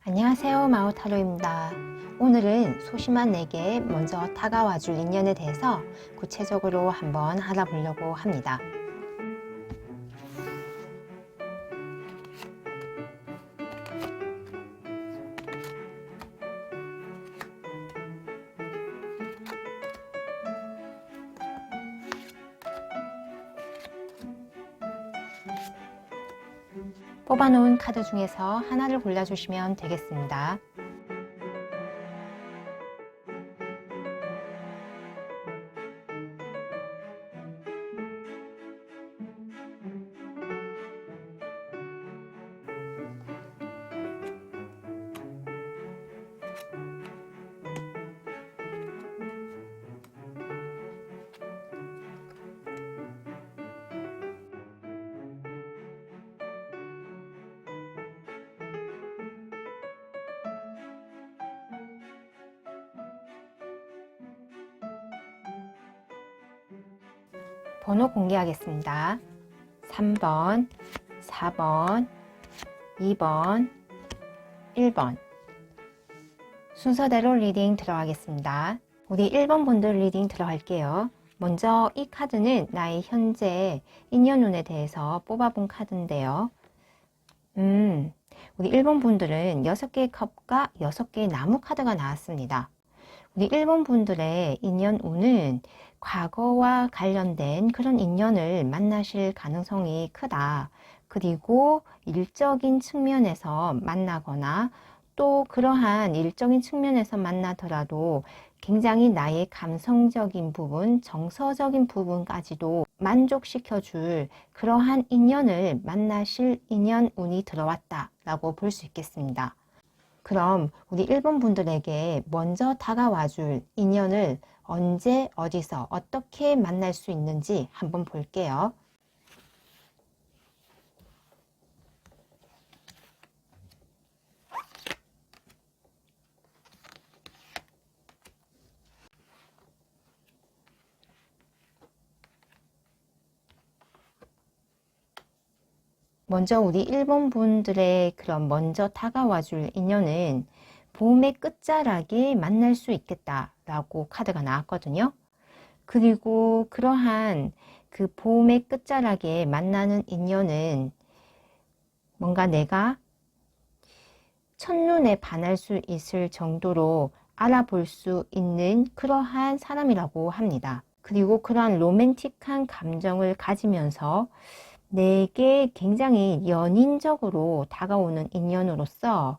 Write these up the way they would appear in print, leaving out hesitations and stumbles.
안녕하세요, 마오타로입니다. 오늘은 소심한 내게 먼저 다가와줄 인연에 대해서 구체적으로 한번 알아보려고 합니다. 뽑아놓은 카드 중에서 하나를 골라주시면 되겠습니다. 번호 공개하겠습니다. 3번, 4번, 2번, 1번 순서대로 리딩 들어가겠습니다. 우리 1번 분들 리딩 들어갈게요. 먼저 이 카드는 나의 현재 인연운에 대해서 뽑아본 카드인데요. 우리 1번 분들은 6개의 컵과 6개의 나무 카드가 나왔습니다. 우리 1번 분들의 인연운은 과거와 관련된 그런 인연을 만나실 가능성이 크다. 그리고 일적인 측면에서 만나거나 또 그러한 일적인 측면에서 만나더라도 굉장히 나의 감성적인 부분, 정서적인 부분까지도 만족시켜줄 그러한 인연을 만나실 인연운이 들어왔다 라고 볼 수 있겠습니다. 그럼 우리 1번 분들에게 먼저 다가와줄 인연을 언제, 어디서, 어떻게 만날 수 있는지 한번 볼게요. 먼저 우리 1번 분들의 그런 먼저 다가와줄 인연은 봄의 끝자락에 만날 수 있겠다라고 카드가 나왔거든요. 그리고 그러한 그 봄의 끝자락에 만나는 인연은 뭔가 내가 첫눈에 반할 수 있을 정도로 알아볼 수 있는 그러한 사람이라고 합니다. 그리고 그러한 로맨틱한 감정을 가지면서 내게 굉장히 연인적으로 다가오는 인연으로서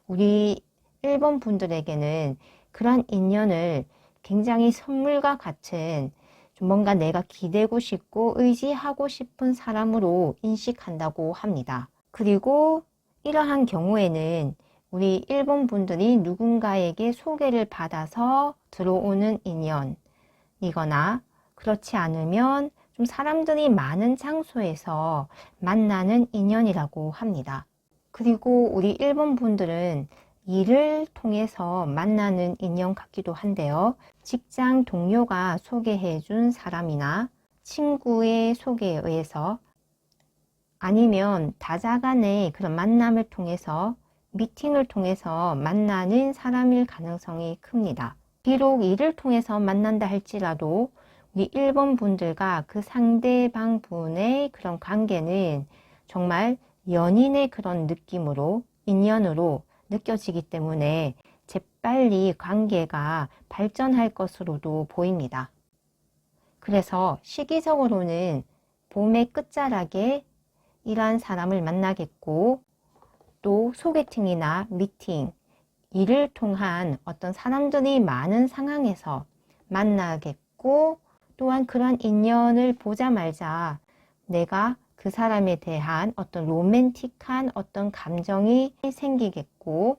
우리 1번 분들에게는 그러한 인연을 굉장히 선물과 같은 좀 뭔가 내가 기대고 싶고 의지하고 싶은 사람으로 인식한다고 합니다. 그리고 이러한 경우에는 우리 1번 분들이 누군가에게 소개를 받아서 들어오는 인연이거나 그렇지 않으면 좀 사람들이 많은 장소에서 만나는 인연이라고 합니다. 그리고 우리 1번 분들은 일을 통해서 만나는 인연 같기도 한데요. 직장 동료가 소개해 준 사람이나 친구의 소개에 의해서 아니면 다자간의 그런 만남을 통해서 미팅을 통해서 만나는 사람일 가능성이 큽니다. 비록 일을 통해서 만난다 할지라도 우리 1번 분들과 그 상대방 분의 그런 관계는 정말 연인의 그런 느낌으로 인연으로 느껴지기 때문에 재빨리 관계가 발전할 것으로도 보입니다. 그래서 시기적으로는 봄의 끝자락에 이러한 사람을 만나겠고 또 소개팅이나 미팅, 일을 통한 어떤 사람들이 많은 상황에서 만나겠고 또한 그런 인연을 보자마자 내가 그 사람에 대한 어떤 로맨틱한 어떤 감정이 생기겠고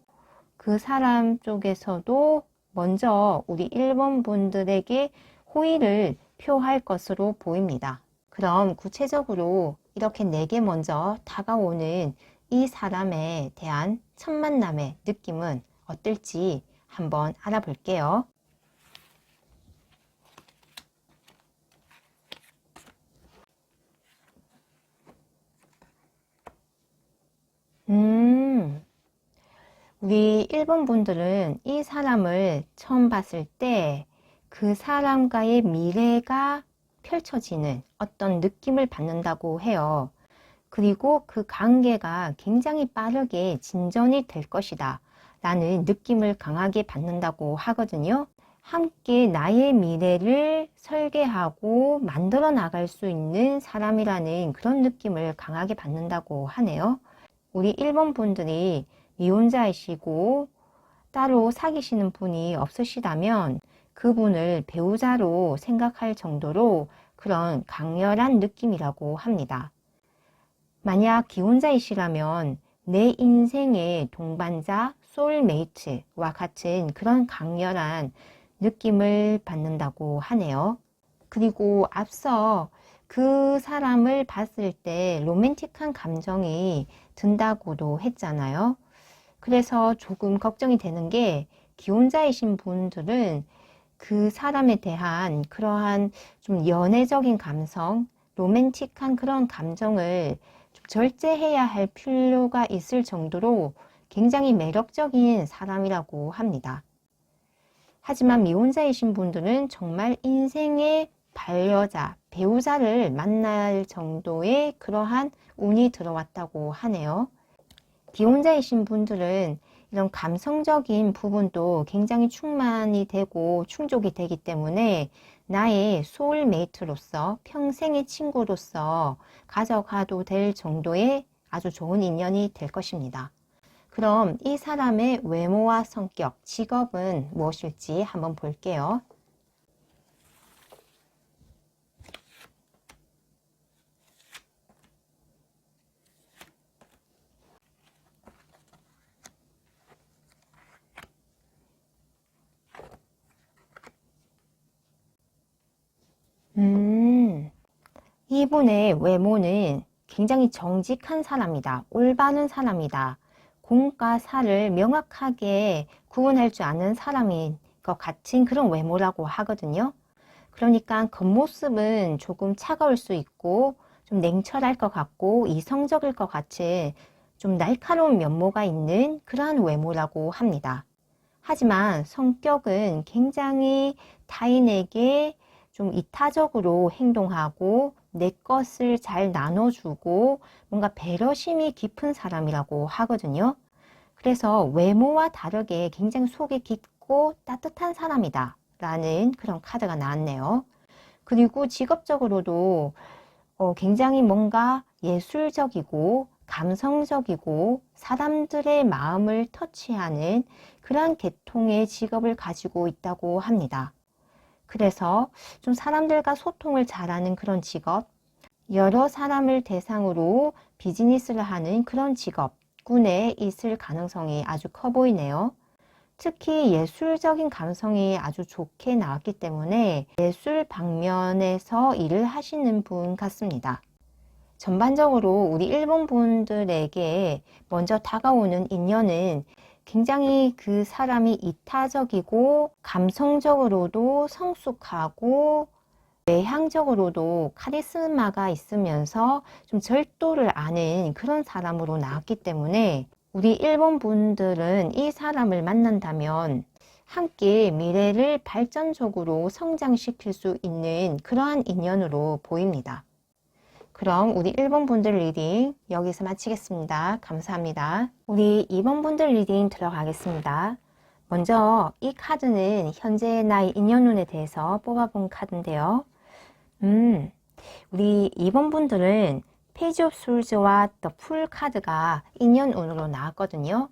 그 사람 쪽에서도 먼저 우리 1번 분들에게 호의를 표할 것으로 보입니다. 그럼 구체적으로 이렇게 내게 먼저 다가오는 이 사람에 대한 첫 만남의 느낌은 어떨지 한번 알아볼게요. 우리 1번 분들은 이 사람을 처음 봤을 때 그 사람과의 미래가 펼쳐지는 어떤 느낌을 받는다고 해요. 그리고 그 관계가 굉장히 빠르게 진전이 될 것이다 라는 느낌을 강하게 받는다고 하거든요. 함께 나의 미래를 설계하고 만들어 나갈 수 있는 사람이라는 그런 느낌을 강하게 받는다고 하네요. 우리 1번 분들이 미혼자이시고 따로 사귀시는 분이 없으시다면 그분을 배우자로 생각할 정도로 그런 강렬한 느낌이라고 합니다. 만약 기혼자이시라면 내 인생의 동반자, 소울메이트와 같은 그런 강렬한 느낌을 받는다고 하네요. 그리고 앞서 그 사람을 봤을 때 로맨틱한 감정이 든다고도 했잖아요. 그래서 조금 걱정이 되는 게 기혼자이신 분들은 그 사람에 대한 그러한 좀 연애적인 감성, 로맨틱한 그런 감정을 좀 절제해야 할 필요가 있을 정도로 굉장히 매력적인 사람이라고 합니다. 하지만 미혼자이신 분들은 정말 인생의 반려자, 배우자를 만날 정도의 그러한 운이 들어왔다고 하네요. 기혼자이신 분들은 이런 감성적인 부분도 굉장히 충만이 되고 충족이 되기 때문에 나의 소울메이트로서 평생의 친구로서 가져가도 될 정도의 아주 좋은 인연이 될 것입니다. 그럼 이 사람의 외모와 성격, 직업은 무엇일지 한번 볼게요. 이분의 외모는 굉장히 정직한 사람이다. 올바른 사람이다. 공과 사를 명확하게 구분할 줄 아는 사람인 것 같은 그런 외모라고 하거든요. 그러니까 겉모습은 조금 차가울 수 있고 좀 냉철할 것 같고 이성적일 것 같은 좀 날카로운 면모가 있는 그러한 외모라고 합니다. 하지만 성격은 굉장히 타인에게 좀 이타적으로 행동하고 내 것을 잘 나눠주고 뭔가 배려심이 깊은 사람이라고 하거든요. 그래서 외모와 다르게 굉장히 속이 깊고 따뜻한 사람이다 라는 그런 카드가 나왔네요. 그리고 직업적으로도 굉장히 뭔가 예술적이고 감성적이고 사람들의 마음을 터치하는 그러한 계통의 직업을 가지고 있다고 합니다. 그래서 좀 사람들과 소통을 잘하는 그런 직업, 여러 사람을 대상으로 비즈니스를 하는 그런 직업군에 있을 가능성이 아주 커 보이네요. 특히 예술적인 감성이 아주 좋게 나왔기 때문에 예술 방면에서 일을 하시는 분 같습니다. 전반적으로 우리 일본 분들에게 먼저 다가오는 인연은 굉장히 그 사람이 이타적이고 감성적으로도 성숙하고 외향적으로도 카리스마가 있으면서 좀 절도를 아는 그런 사람으로 나왔기 때문에 우리 일본 분들은 이 사람을 만난다면 함께 미래를 발전적으로 성장시킬 수 있는 그러한 인연으로 보입니다. 그럼 우리 1번 분들 리딩 여기서 마치겠습니다. 감사합니다. 우리 2번 분들 리딩 들어가겠습니다. 먼저 이 카드는 현재 나의 인연운에 대해서 뽑아본 카드인데요. 우리 2번 분들은 페이지 오브 솔즈와 더 풀 카드가 인연운으로 나왔거든요.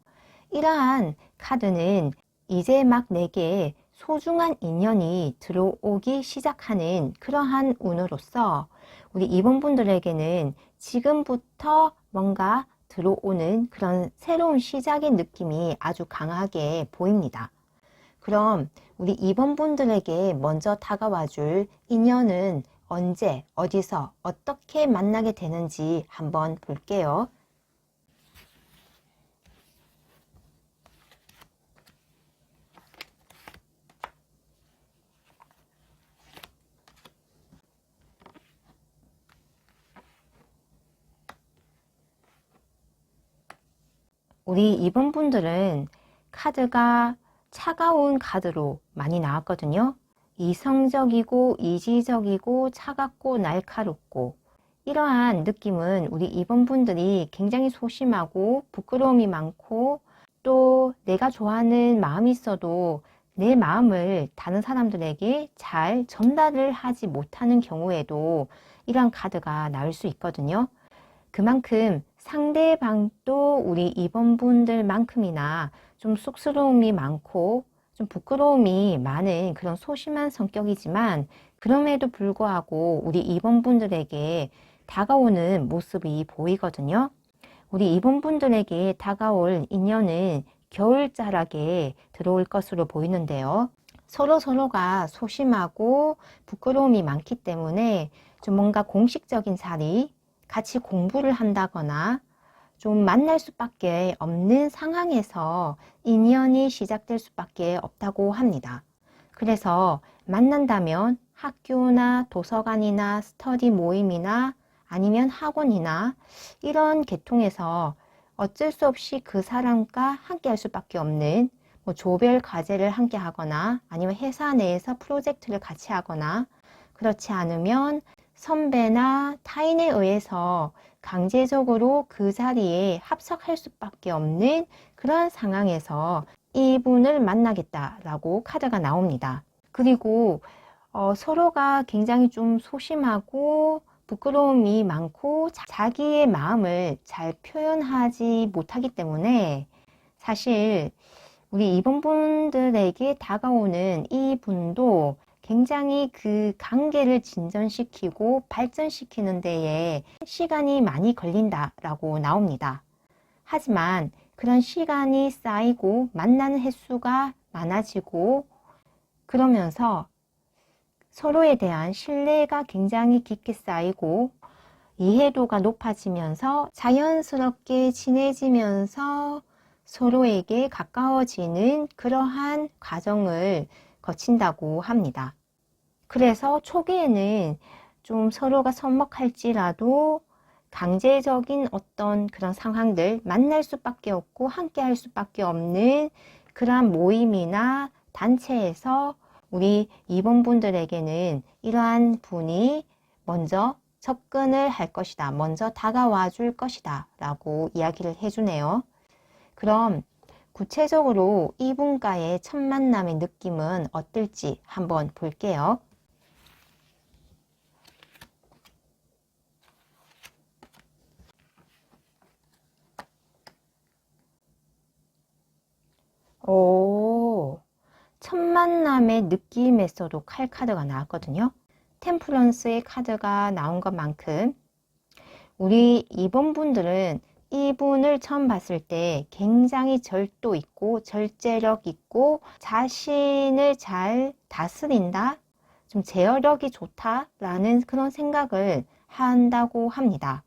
이러한 카드는 이제 막 내게 소중한 인연이 들어오기 시작하는 그러한 운으로서 우리 2번 분들에게는 지금부터 뭔가 들어오는 그런 새로운 시작의 느낌이 아주 강하게 보입니다. 그럼 우리 2번 분들에게 먼저 다가와 줄 인연은 언제, 어디서, 어떻게 만나게 되는지 한번 볼게요. 우리 2번 분들은 카드가 차가운 카드로 많이 나왔거든요. 이성적이고 이지적이고 차갑고 날카롭고, 이러한 느낌은 우리 2번 분들이 굉장히 소심하고 부끄러움이 많고, 또 내가 좋아하는 마음이 있어도 내 마음을 다른 사람들에게 잘 전달을 하지 못하는 경우에도 이러한 카드가 나올 수 있거든요. 그만큼 상대방도 우리 2번 분들만큼이나 좀 쑥스러움이 많고 좀 부끄러움이 많은 그런 소심한 성격이지만, 그럼에도 불구하고 우리 2번 분들에게 다가오는 모습이 보이거든요. 우리 2번 분들에게 다가올 인연은 겨울자락에 들어올 것으로 보이는데요. 서로가 소심하고 부끄러움이 많기 때문에 좀 뭔가 공식적인 자리, 같이 공부를 한다거나 좀 만날 수밖에 없는 상황에서 인연이 시작될 수밖에 없다고 합니다. 그래서 만난다면 학교나 도서관이나 스터디 모임이나 아니면 학원이나 이런 계통에서 어쩔 수 없이 그 사람과 함께 할 수밖에 없는 조별 과제를 함께 하거나 아니면 회사 내에서 프로젝트를 같이 하거나, 그렇지 않으면 선배나 타인에 의해서 강제적으로 그 자리에 합석할 수밖에 없는 그런 상황에서 이분을 만나겠다라고 카드가 나옵니다. 그리고 서로가 굉장히 좀 소심하고 부끄러움이 많고 자기의 마음을 잘 표현하지 못하기 때문에, 사실 우리 2번 분들에게 다가오는 이 분도 굉장히 그 관계를 진전시키고 발전시키는 데에 시간이 많이 걸린다라고 나옵니다. 하지만 그런 시간이 쌓이고 만나는 횟수가 많아지고 그러면서 서로에 대한 신뢰가 굉장히 깊게 쌓이고 이해도가 높아지면서 자연스럽게 친해지면서 서로에게 가까워지는 그러한 과정을 거친다고 합니다. 그래서 초기에는 좀 서로가 서먹할지라도 강제적인 어떤 그런 상황들, 만날 수밖에 없고 함께 할 수밖에 없는 그러한 모임이나 단체에서 우리 2번 분들에게는 이러한 분이 먼저 접근을 할 것이다, 먼저 다가와 줄 것이다 라고 이야기를 해주네요. 그럼 구체적으로 이분과의 첫 만남의 느낌은 어떨지 한번 볼게요. 첫 만남의 느낌에서도 칼 카드가 나왔거든요. 템플런스의 카드가 나온 것만큼 우리 2번 분들은 이분을 처음 봤을 때 굉장히 절도 있고 절제력 있고 자신을 잘 다스린다, 좀 제어력이 좋다라는 그런 생각을 한다고 합니다.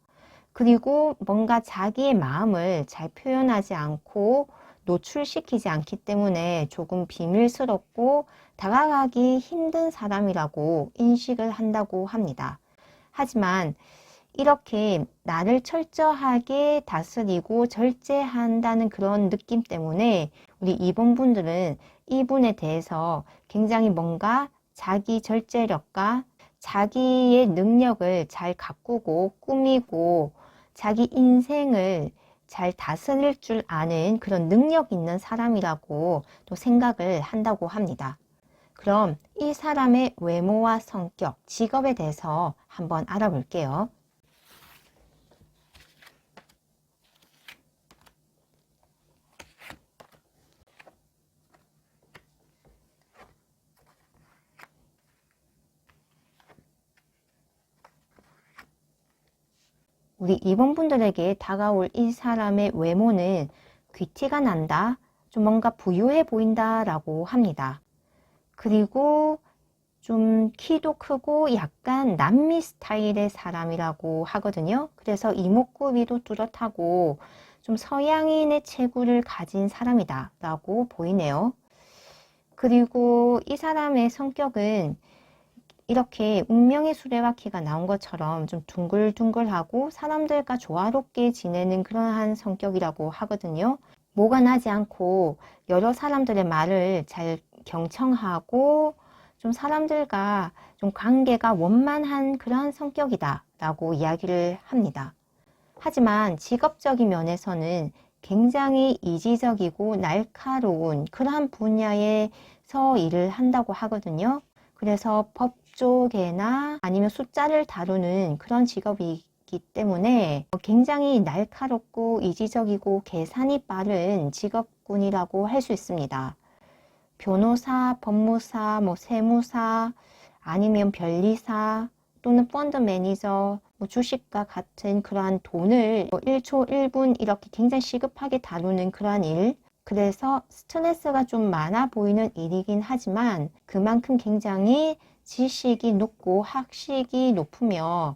그리고 뭔가 자기의 마음을 잘 표현하지 않고 노출시키지 않기 때문에 조금 비밀스럽고 다가가기 힘든 사람이라고 인식을 한다고 합니다. 하지만 이렇게 나를 철저하게 다스리고 절제한다는 그런 느낌 때문에 우리 2번 분들은 이분에 대해서 굉장히 뭔가 자기 절제력과 자기의 능력을 잘 가꾸고 꾸미고 자기 인생을 잘 다스릴 줄 아는 그런 능력 있는 사람이라고 또 생각을 한다고 합니다. 그럼 이 사람의 외모와 성격, 직업에 대해서 한번 알아볼게요. 우리 2번 분들에게 다가올 이 사람의 외모는 귀티가 난다, 좀 뭔가 부유해 보인다 라고 합니다. 그리고 좀 키도 크고 약간 남미 스타일의 사람이라고 하거든요. 그래서 이목구비도 뚜렷하고 좀 서양인의 체구를 가진 사람이다 라고 보이네요. 그리고 이 사람의 성격은 이렇게 운명의 수레바퀴가 나온 것처럼 좀 둥글둥글하고 사람들과 조화롭게 지내는 그러한 성격이라고 하거든요. 모가 나지 않고 여러 사람들의 말을 잘 경청하고 좀 사람들과 좀 관계가 원만한 그러한 성격이다 라고 이야기를 합니다. 하지만 직업적인 면에서는 굉장히 이지적이고 날카로운 그러한 분야에서 일을 한다고 하거든요. 그래서 법 쪽이나 아니면 숫자를 다루는 그런 직업이기 때문에 굉장히 날카롭고 이지적이고 계산이 빠른 직업군이라고 할 수 있습니다. 변호사, 법무사, 세무사, 아니면 변리사 또는 펀드 매니저, 주식과 같은 그러한 돈을 1초 1분 이렇게 굉장히 시급하게 다루는 그러한 일, 그래서 스트레스가 좀 많아 보이는 일이긴 하지만 그만큼 굉장히 지식이 높고 학식이 높으며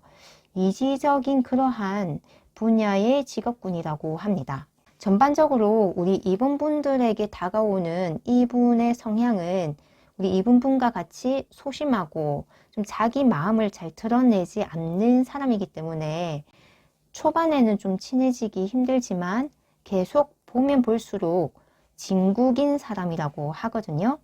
이지적인 그러한 분야의 직업군이라고 합니다. 전반적으로 우리 이분분들에게 다가오는 이분의 성향은 우리 이분분과 같이 소심하고 좀 자기 마음을 잘 드러내지 않는 사람이기 때문에 초반에는 좀 친해지기 힘들지만 계속 보면 볼수록 진국인 사람이라고 하거든요.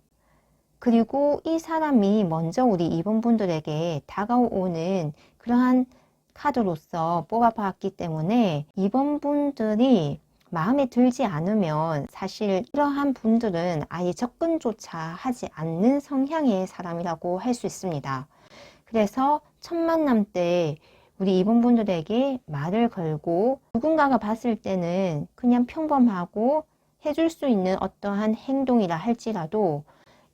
그리고 이 사람이 먼저 우리 이분분들에게 다가오는 그러한 카드로서 뽑아봤기 때문에 이분분들이 마음에 들지 않으면 사실 이러한 분들은 아예 접근조차 하지 않는 성향의 사람이라고 할 수 있습니다. 그래서 첫 만남 때 우리 이분분들에게 말을 걸고 누군가가 봤을 때는 그냥 평범하고 해줄 수 있는 어떠한 행동이라 할지라도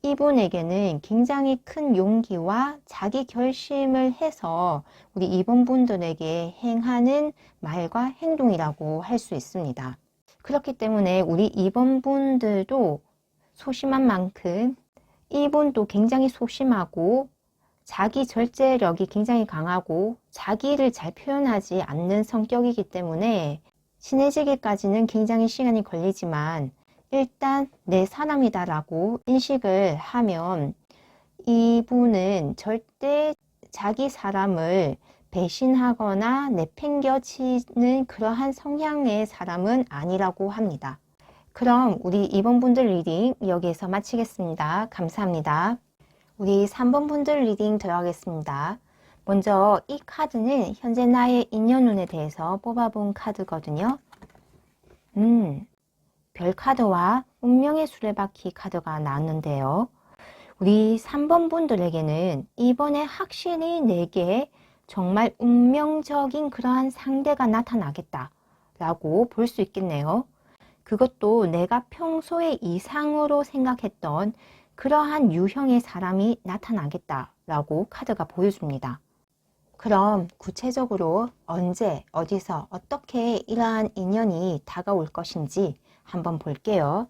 이분에게는 굉장히 큰 용기와 자기 결심을 해서 우리 이분분들에게 행하는 말과 행동이라고 할 수 있습니다. 그렇기 때문에 우리 이분분들도 소심한 만큼 이분도 굉장히 소심하고 자기 절제력이 굉장히 강하고 자기를 잘 표현하지 않는 성격이기 때문에 친해지기까지는 굉장히 시간이 걸리지만 일단 내 사람이다 라고 인식을 하면 이분은 절대 자기 사람을 배신하거나 내팽겨치는 그러한 성향의 사람은 아니라고 합니다. 그럼 우리 2번 분들 리딩 여기에서 마치겠습니다. 감사합니다. 우리 3번 분들 리딩 들어가겠습니다. 먼저 이 카드는 현재 나의 인연운에 대해서 뽑아본 카드거든요. 별 카드와 운명의 수레바퀴 카드가 나왔는데요. 우리 3번 분들에게는 이번에 확실히 내게 정말 운명적인 그러한 상대가 나타나겠다 라고 볼 수 있겠네요. 그것도 내가 평소에 이상으로 생각했던 그러한 유형의 사람이 나타나겠다 라고 카드가 보여줍니다. 그럼 구체적으로 언제, 어디서, 어떻게 이러한 인연이 다가올 것인지 한번 볼게요.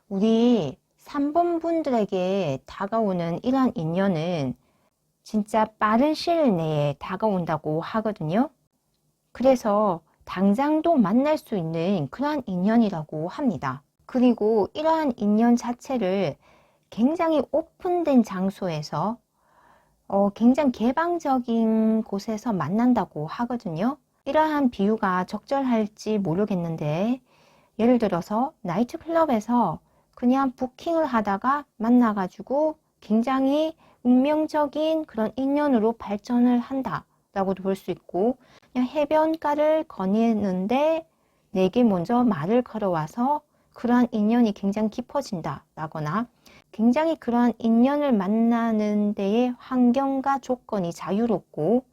우리 3번 분들에게 다가오는 이러한 인연은 진짜 빠른 시일 내에 다가온다고 하거든요. 그래서 당장도 만날 수 있는 그러한 인연이라고 합니다. 그리고 이러한 인연 자체를 굉장히 오픈된 장소에서 굉장히 개방적인 곳에서 만난다고 하거든요. 이러한 비유가 적절할지 모르겠는데 예를 들어서 나이트클럽에서 그냥 부킹을 하다가 만나가지고 굉장히 운명적인 그런 인연으로 발전을 한다 라고도 볼 수 있고, 그냥 해변가를 거니는데 내게 먼저 말을 걸어와서 그러한 인연이 굉장히 깊어진다 라거나 굉장히 그러한 인연을 만나는 데의 환경과 조건이 자유롭고,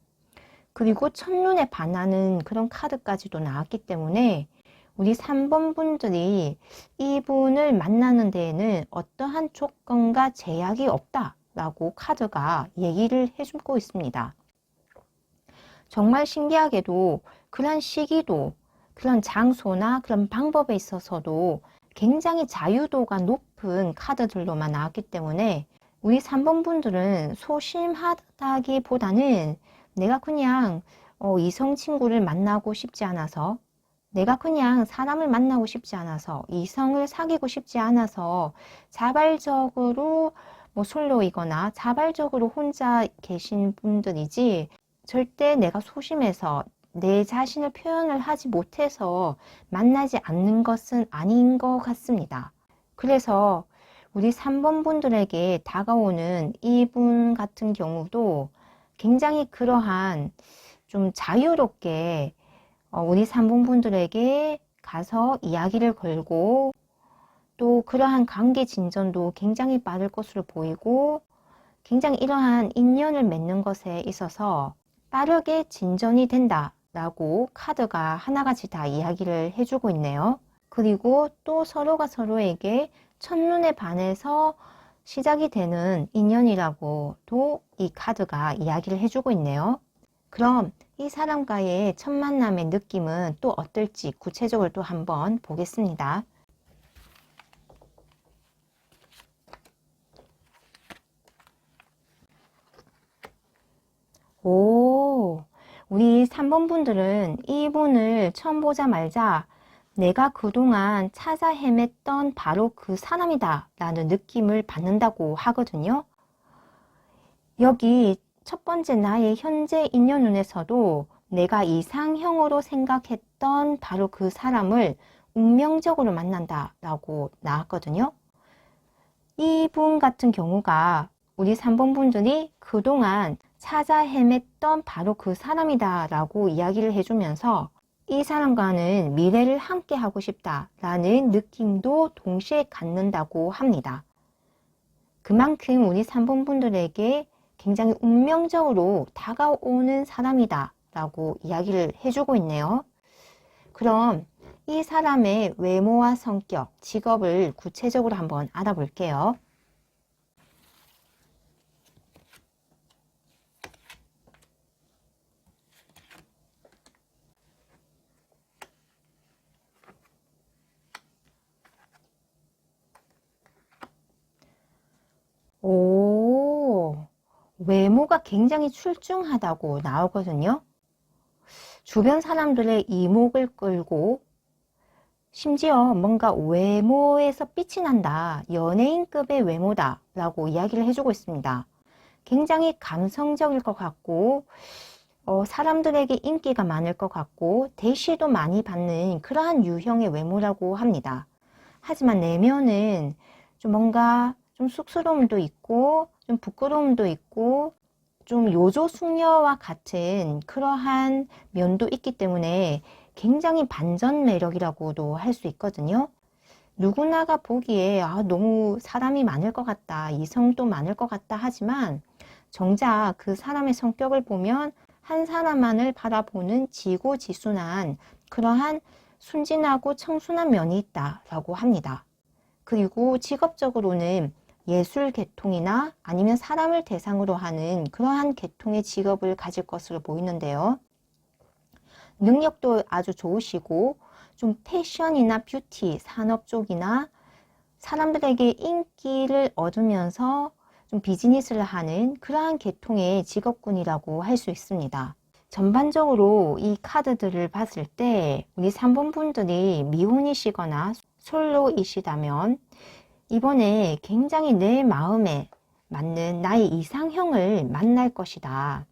그리고 첫눈에 반하는 그런 카드까지도 나왔기 때문에 우리 3번 분들이 이분을 만나는 데에는 어떠한 조건과 제약이 없다라고 카드가 얘기를 해주고 있습니다. 정말 신기하게도 그런 시기도 그런 장소나 그런 방법에 있어서도 굉장히 자유도가 높은 카드들로만 나왔기 때문에 우리 3번 분들은 소심하다기보다는 내가 그냥 이성 친구를 만나고 싶지 않아서, 내가 그냥 사람을 만나고 싶지 않아서, 이성을 사귀고 싶지 않아서 자발적으로 솔로이거나 자발적으로 혼자 계신 분들이지, 절대 내가 소심해서 내 자신을 표현을 하지 못해서 만나지 않는 것은 아닌 것 같습니다. 그래서 우리 3번 분들에게 다가오는 이분 같은 경우도 굉장히 그러한 좀 자유롭게 우리 3번 분들에게 가서 이야기를 걸고, 또 그러한 관계 진전도 굉장히 빠를 것으로 보이고, 굉장히 이러한 인연을 맺는 것에 있어서 빠르게 진전이 된다 라고 카드가 하나같이 다 이야기를 해주고 있네요. 그리고 또 서로가 서로에게 첫눈에 반해서 시작이 되는 인연이라고도 이 카드가 이야기를 해주고 있네요. 그럼 이 사람과의 첫 만남의 느낌은 또 어떨지 구체적으로 또 한번 보겠습니다. 오, 우리 3번 분들은 이분을 처음 보자마자 내가 그동안 찾아 헤맸던 바로 그 사람이다 라는 느낌을 받는다고 하거든요. 여기 첫 번째 나의 현재 인연운에서도 내가 이상형으로 생각했던 바로 그 사람을 운명적으로 만난다 라고 나왔거든요. 이분 같은 경우가 우리 3번 분들이 그동안 찾아 헤맸던 바로 그 사람이다 라고 이야기를 해주면서 이 사람과는 미래를 함께 하고 싶다 라는 느낌도 동시에 갖는다고 합니다. 그만큼 우리 3번 분들에게 굉장히 운명적으로 다가오는 사람이다 라고 이야기를 해주고 있네요. 그럼 이 사람의 외모와 성격, 직업을 구체적으로 한번 알아볼게요. 오, 외모가 굉장히 출중하다고 나오거든요. 주변 사람들의 이목을 끌고 심지어 뭔가 외모에서 빛이 난다, 연예인급의 외모다 라고 이야기를 해주고 있습니다. 굉장히 감성적일 것 같고 사람들에게 인기가 많을 것 같고 대시도 많이 받는 그러한 유형의 외모라고 합니다. 하지만 내면은 좀 뭔가 좀 쑥스러움도 있고 좀 부끄러움도 있고 좀 요조숙녀와 같은 그러한 면도 있기 때문에 굉장히 반전 매력이라고도 할 수 있거든요. 누구나가 보기에 너무 사람이 많을 것 같다, 이성도 많을 것 같다 하지만 정작 그 사람의 성격을 보면 한 사람만을 바라보는 지고지순한 그러한 순진하고 청순한 면이 있다라고 합니다. 그리고 직업적으로는 예술 계통이나 아니면 사람을 대상으로 하는 그러한 계통의 직업을 가질 것으로 보이는데요. 능력도 아주 좋으시고 좀 패션이나 뷰티, 산업 쪽이나 사람들에게 인기를 얻으면서 좀 비즈니스를 하는 그러한 계통의 직업군이라고 할 수 있습니다. 전반적으로 이 카드들을 봤을 때 우리 3번 분들이 미혼이시거나 솔로이시다면 이번에 굉장히 내 마음에 맞는 나의 이상형을 만날 것이다.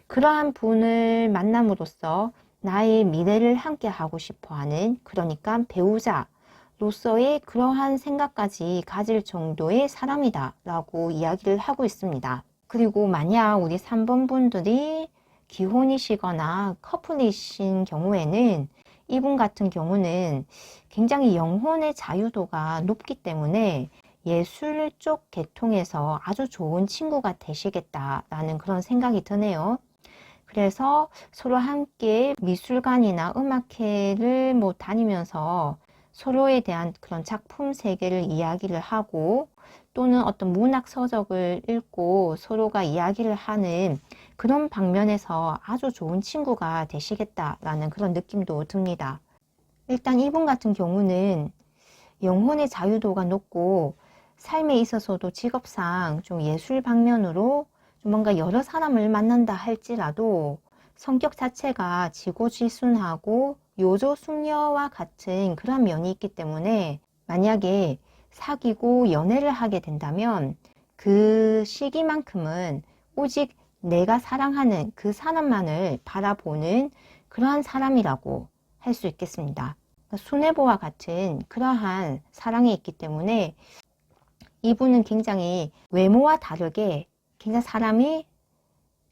그러한 분을 만남으로써 나의 미래를 함께 하고 싶어 하는, 그러니까 배우자로서의 그러한 생각까지 가질 정도의 사람이다 라고 이야기를 하고 있습니다. 그리고 만약 우리 3번 분들이 기혼이시거나 커플이신 경우에는 이분 같은 경우는 굉장히 영혼의 자유도가 높기 때문에 예술 쪽 계통에서 아주 좋은 친구가 되시겠다라는 그런 생각이 드네요. 그래서 서로 함께 미술관이나 음악회를 다니면서 서로에 대한 그런 작품 세계를 이야기를 하고 또는 어떤 문학 서적을 읽고 서로가 이야기를 하는 그런 방면에서 아주 좋은 친구가 되시겠다라는 그런 느낌도 듭니다. 일단 이분 같은 경우는 영혼의 자유도가 높고 삶에 있어서도 직업상 좀 예술 방면으로 좀 뭔가 여러 사람을 만난다 할지라도 성격 자체가 지고지순하고 요조숙녀와 같은 그런 면이 있기 때문에 만약에 사귀고 연애를 하게 된다면 그 시기만큼은 오직 내가 사랑하는 그 사람만을 바라보는 그러한 사람이라고 할 수 있겠습니다. 순애보와 같은 그러한 사랑이 있기 때문에 이분은 굉장히 외모와 다르게 굉장히 사람이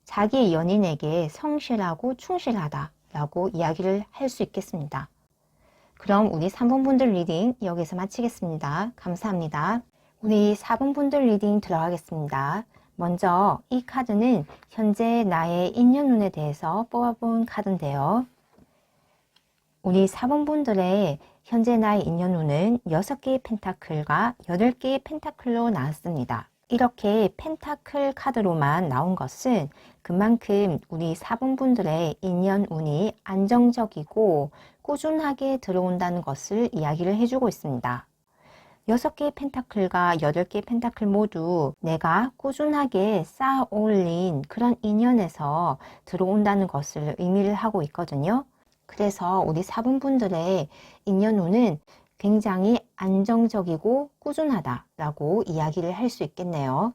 자기 연인에게 성실하고 충실하다라고 이야기를 할 수 있겠습니다. 그럼 우리 3번분들 리딩 여기서 마치겠습니다. 감사합니다. 우리 4번분들 리딩 들어가겠습니다. 먼저 이 카드는 현재 나의 인연운에 대해서 뽑아본 카드인데요. 우리 4번분들의 현재 나의 인연운은 6개의 펜타클과 8개의 펜타클로 나왔습니다. 이렇게 펜타클 카드로만 나온 것은 그만큼 우리 4번분들의 인연운이 안정적이고 꾸준하게 들어온다는 것을 이야기를 해주고 있습니다. 6개의 펜타클과 8개의 펜타클 모두 내가 꾸준하게 쌓아 올린 그런 인연에서 들어온다는 것을 의미를 하고 있거든요. 그래서 우리 4번분들의 인연운은 굉장히 안정적이고 꾸준하다라고 이야기를 할 수 있겠네요.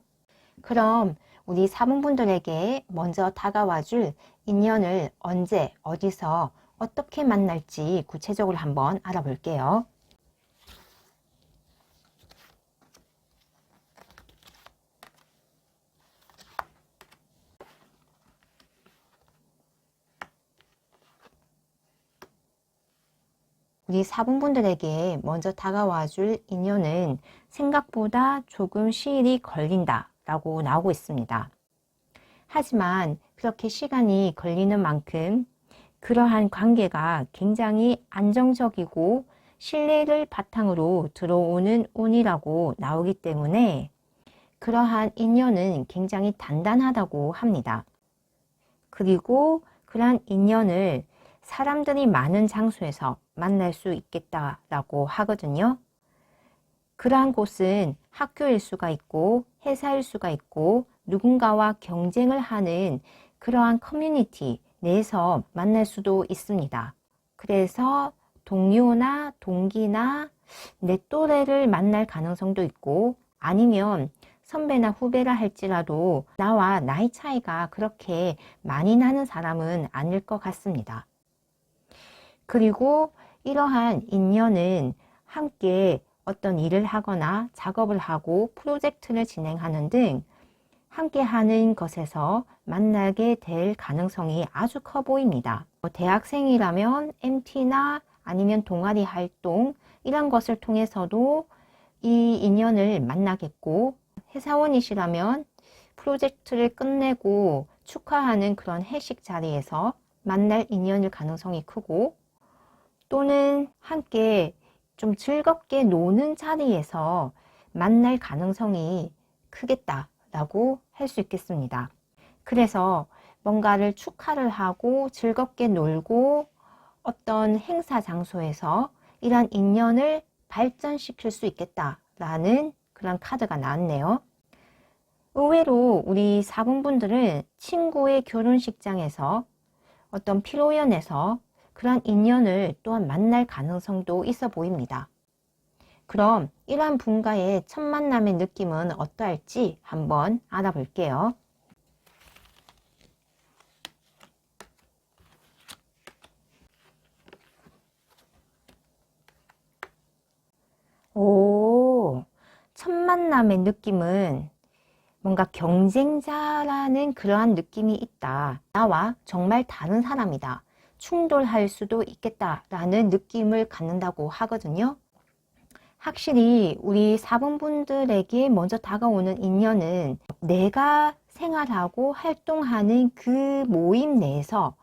그럼 우리 4번분들에게 먼저 다가와줄 인연을 언제, 어디서, 어떻게 만날지 구체적으로 한번 알아볼게요. 우리 4번분들에게 먼저 다가와줄 인연은 생각보다 조금 시일이 걸린다 라고 나오고 있습니다. 하지만 그렇게 시간이 걸리는 만큼 그러한 관계가 굉장히 안정적이고 신뢰를 바탕으로 들어오는 운이라고 나오기 때문에 그러한 인연은 굉장히 단단하다고 합니다. 그리고 그러한 인연을 사람들이 많은 장소에서 만날 수 있겠다라고 하거든요. 그러한 곳은 학교일 수가 있고 회사일 수가 있고 누군가와 경쟁을 하는 그러한 커뮤니티 내에서 만날 수도 있습니다. 그래서 동료나 동기나 내 또래를 만날 가능성도 있고 아니면 선배나 후배라 할지라도 나와 나이 차이가 그렇게 많이 나는 사람은 아닐 것 같습니다. 그리고 이러한 인연은 함께 어떤 일을 하거나 작업을 하고 프로젝트를 진행하는 등 함께 하는 것에서 만나게 될 가능성이 아주 커 보입니다. 대학생이라면 MT나 아니면 동아리 활동 이런 것을 통해서도 이 인연을 만나겠고 회사원이시라면 프로젝트를 끝내고 축하하는 그런 회식 자리에서 만날 인연일 가능성이 크고 또는 함께 좀 즐겁게 노는 자리에서 만날 가능성이 크겠다라고 할 수 있겠습니다. 그래서 뭔가를 축하를 하고 즐겁게 놀고 어떤 행사 장소에서 이러한 인연을 발전시킬 수 있겠다라는 그런 카드가 나왔네요. 의외로 우리 4번분들은 친구의 결혼식장에서 어떤 피로연에서 그러한 인연을 또한 만날 가능성도 있어 보입니다. 그럼 이러한 분과의 첫 만남의 느낌은 어떠할지 한번 알아볼게요. 첫 만남의 느낌은 뭔가 경쟁자라는 그러한 느낌이 있다. 나와 정말 다른 사람이다. 충돌할 수도 있겠다라는 느낌을 갖는다고 하거든요. 확실히 우리 4번분들에게 먼저 다가오는 인연은 내가 생활하고 활동하는 그 모임 내에서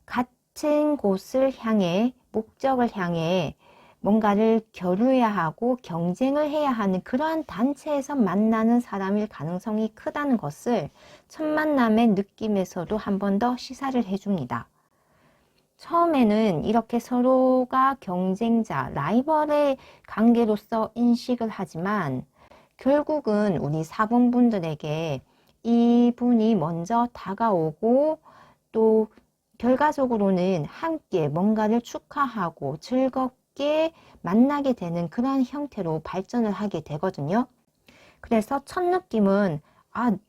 같은 곳을 향해 목적을 향해 뭔가를 겨루어야 하고 경쟁을 해야 하는 그러한 단체에서 만나는 사람일 가능성이 크다는 것을 첫 만남의 느낌에서도 한 번 더 시사를 해줍니다. 처음에는 이렇게 서로가 경쟁자, 라이벌의 관계로서 인식을 하지만 결국은 우리 4번분들에게 이분이 먼저 다가오고 또 결과적으로는 함께 뭔가를 축하하고 즐겁게 만나게 되는 그런 형태로 발전을 하게 되거든요. 그래서 첫 느낌은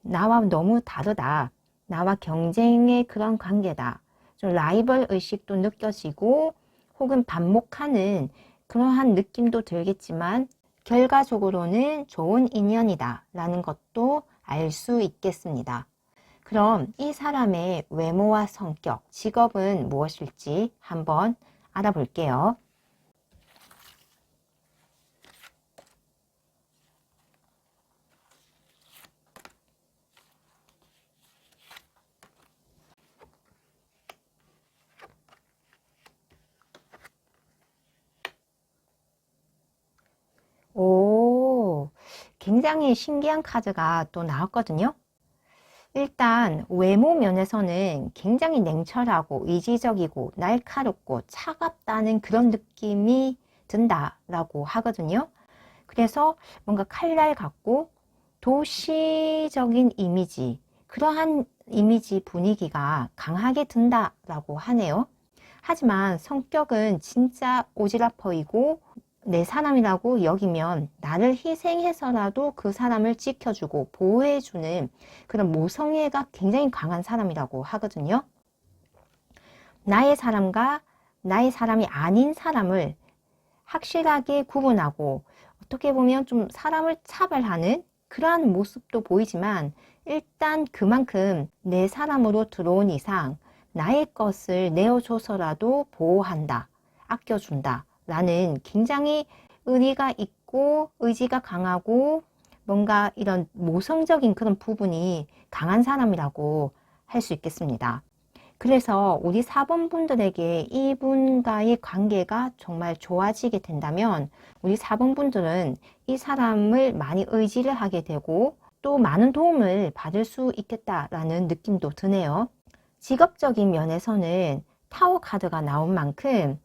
나와 너무 다르다. 나와 경쟁의 그런 관계다. 좀 라이벌 의식도 느껴지고 혹은 반목하는 그러한 느낌도 들겠지만 결과적으로는 좋은 인연이다 라는 것도 알 수 있겠습니다. 그럼 이 사람의 외모와 성격, 직업은 무엇일지 한번 알아볼게요. 오, 굉장히 신기한 카드가 또 나왔거든요. 일단 외모 면에서는 굉장히 냉철하고 의지적이고 날카롭고 차갑다는 그런 느낌이 든다라고 하거든요. 그래서 뭔가 칼날 같고 도시적인 이미지, 그러한 이미지 분위기가 강하게 든다라고 하네요. 하지만 성격은 진짜 오지랖퍼이고 내 사람이라고 여기면 나를 희생해서라도 그 사람을 지켜주고 보호해주는 그런 모성애가 굉장히 강한 사람이라고 하거든요. 나의 사람과 나의 사람이 아닌 사람을 확실하게 구분하고 어떻게 보면 좀 사람을 차별하는 그러한 모습도 보이지만 일단 그만큼 내 사람으로 들어온 이상 나의 것을 내어줘서라도 보호한다, 아껴준다 라는 굉장히 의리가 있고 의지가 강하고 뭔가 이런 모성적인 그런 부분이 강한 사람이라고 할 수 있겠습니다. 그래서 우리 4번 분들에게 이분과의 관계가 정말 좋아지게 된다면 우리 4번 분들은 이 사람을 많이 의지를 하게 되고 또 많은 도움을 받을 수 있겠다라는 느낌도 드네요. 직업적인 면에서는 타워 카드가 나온 만큼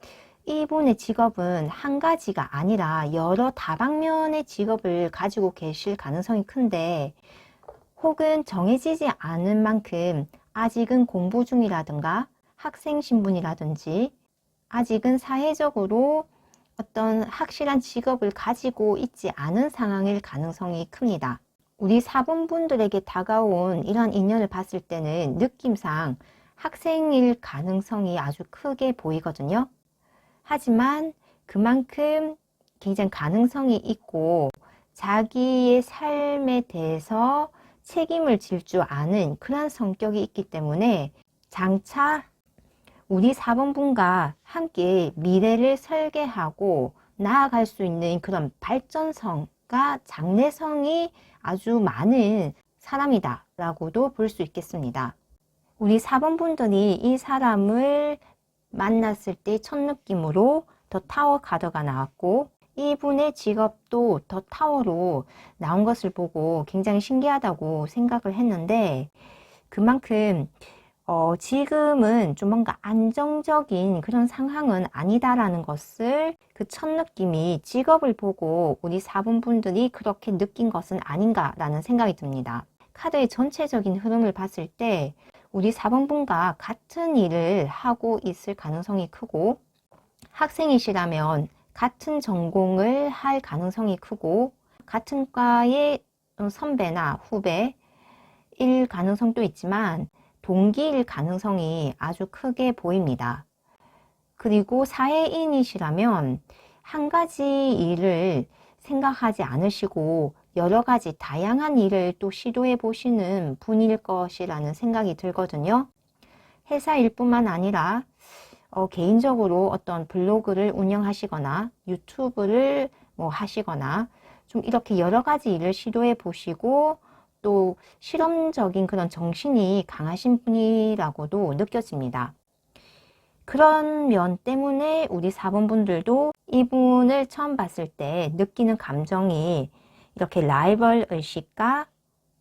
이분의 직업은 한 가지가 아니라 여러 다방면의 직업을 가지고 계실 가능성이 큰데 혹은 정해지지 않은 만큼 아직은 공부 중이라든가 학생 신분이라든지 아직은 사회적으로 어떤 확실한 직업을 가지고 있지 않은 상황일 가능성이 큽니다. 우리 4번 분들에게 다가온 이런 인연을 봤을 때는 느낌상 학생일 가능성이 아주 크게 보이거든요. 하지만 그만큼 굉장히 가능성이 있고 자기의 삶에 대해서 책임을 질 줄 아는 그런 성격이 있기 때문에 장차 우리 4번 분과 함께 미래를 설계하고 나아갈 수 있는 그런 발전성과 장래성이 아주 많은 사람이다 라고도 볼 수 있겠습니다. 우리 4번 분들이 이 사람을 만났을 때 첫 느낌으로 더 타워 카드가 나왔고 이분의 직업도 더 타워로 나온 것을 보고 굉장히 신기하다고 생각을 했는데 그만큼 지금은 좀 뭔가 안정적인 그런 상황은 아니다라는 것을 그 첫 느낌이 직업을 보고 우리 4번 분들이 그렇게 느낀 것은 아닌가라는 생각이 듭니다. 카드의 전체적인 흐름을 봤을 때 우리 4번 분과 같은 일을 하고 있을 가능성이 크고 학생이시라면 같은 전공을 할 가능성이 크고 같은 과의 선배나 후배일 가능성도 있지만 동기일 가능성이 아주 크게 보입니다. 그리고 사회인이시라면 한 가지 일을 생각하지 않으시고 여러 가지 다양한 일을 또 시도해 보시는 분일 것이라는 생각이 들거든요. 회사 일뿐만 아니라 개인적으로 어떤 블로그를 운영하시거나 유튜브를 하시거나 좀 이렇게 여러 가지 일을 시도해 보시고 또 실험적인 그런 정신이 강하신 분이라고도 느껴집니다. 그런 면 때문에 우리 4번 분들도 이분을 처음 봤을 때 느끼는 감정이 이렇게 라이벌 의식과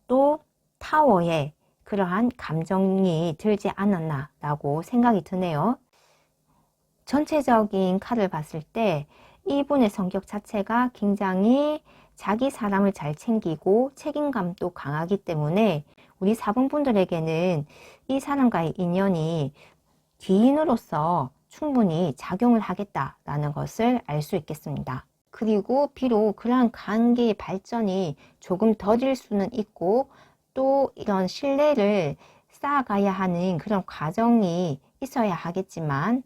또 타워의 그러한 감정이 들지 않았나 라고 생각이 드네요. 전체적인 카드를 봤을 때 이분의 성격 자체가 굉장히 자기 사람을 잘 챙기고 책임감도 강하기 때문에 우리 4번 분들에게는 이 사람과의 인연이 귀인으로서 충분히 작용을 하겠다라는 것을 알 수 있겠습니다. 그리고 비록 그러한 관계의 발전이 조금 더딜 수는 있고 또 이런 신뢰를 쌓아가야 하는 그런 과정이 있어야 하겠지만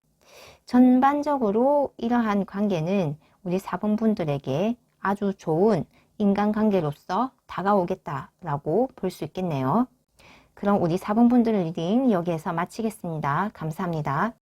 전반적으로 이러한 관계는 우리 4번 분들에게 아주 좋은 인간관계로서 다가오겠다라고 볼 수 있겠네요. 그럼 우리 4번 분들 리딩 여기에서 마치겠습니다. 감사합니다.